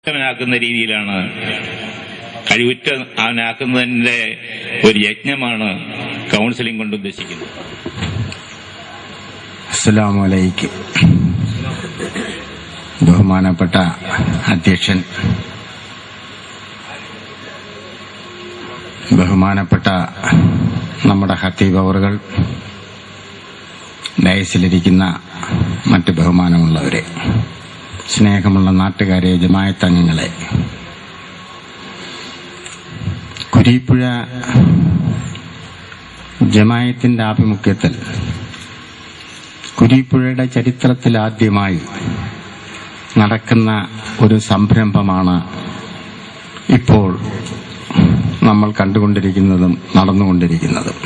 ാക്കുന്ന രീതിയിലാണ്, കഴിവുറ്റ അവനാക്കുന്നതിന്റെ ഒരു യജ്ഞമാണ് കൗൺസിലിംഗ് കൊണ്ട് ഉദ്ദേശിക്കുന്നത്. അസ്സലാമു അലൈക്കും. ബഹുമാനപ്പെട്ട അധ്യക്ഷൻ, ബഹുമാനപ്പെട്ട നമ്മുടെ ഖത്തീബ് അവറുകൾ, ഡയസിലിരിക്കുന്ന മറ്റ് ബഹുമാനമുള്ളവരെ, സ്നേഹമുള്ള നാട്ടുകാരെ, ജമാഅത്ത് അംഗങ്ങളെ, കുരീപ്പുഴ ജമാഅത്തിന്റെ ആഭിമുഖ്യത്തിൽ കുരീപ്പുഴയുടെ ചരിത്രത്തിൽ ആദ്യമായി നടക്കുന്ന ഒരു സംരംഭമാണ് ഇപ്പോൾ നമ്മൾ കണ്ടുകൊണ്ടിരിക്കുന്നതും നടന്നുകൊണ്ടിരിക്കുന്നതും.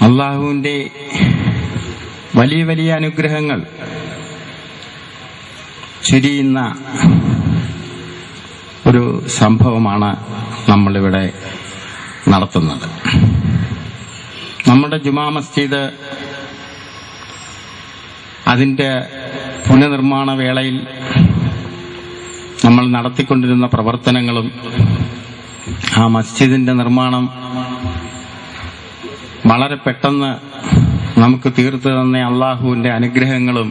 അല്ലാഹുവിന്റെ വലിയ വലിയ അനുഗ്രഹങ്ങൾ ചുരിയുന്ന ഒരു സംഭവമാണ് നമ്മളിവിടെ നടത്തുന്നത്. നമ്മുടെ ജുമാ മസ്ജിദ് അതിന്റെ പുനർനിർമ്മാണ വേളയിൽ നമ്മൾ നടത്തിക്കൊണ്ടിരുന്ന പ്രവർത്തനങ്ങളും ആ മസ്ജിദിന്റെ നിർമ്മാണം വളരെ പെട്ടെന്ന് നമുക്ക് തീർത്തു തന്ന അള്ളാഹുവിന്റെ അനുഗ്രഹങ്ങളും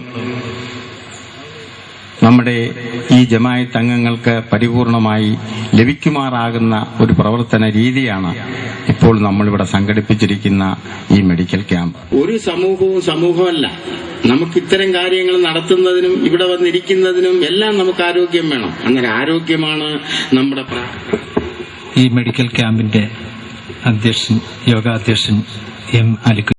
നമ്മുടെ ഈ ജമാഅത്ത് അംഗങ്ങൾക്ക് പരിപൂർണമായി ലഭിക്കുമാറാകുന്ന ഒരു പ്രവർത്തന രീതിയാണ് ഇപ്പോൾ നമ്മളിവിടെ സംഘടിപ്പിച്ചിരിക്കുന്ന ഈ മെഡിക്കൽ ക്യാമ്പ്. ഒരു സമൂഹമല്ല, നമുക്ക് ഇത്തരം കാര്യങ്ങൾ നടത്തുന്നതിനും ഇവിടെ വന്നിരിക്കുന്നതിനും എല്ലാം നമുക്ക് ആരോഗ്യം വേണം. അങ്ങനെ ആരോഗ്യമാണ് നമ്മുടെ ഈ മെഡിക്കൽ ക്യാമ്പിന്റെ അധ്യക്ഷൻ, യോഗാധ്യക്ഷൻ എം അലി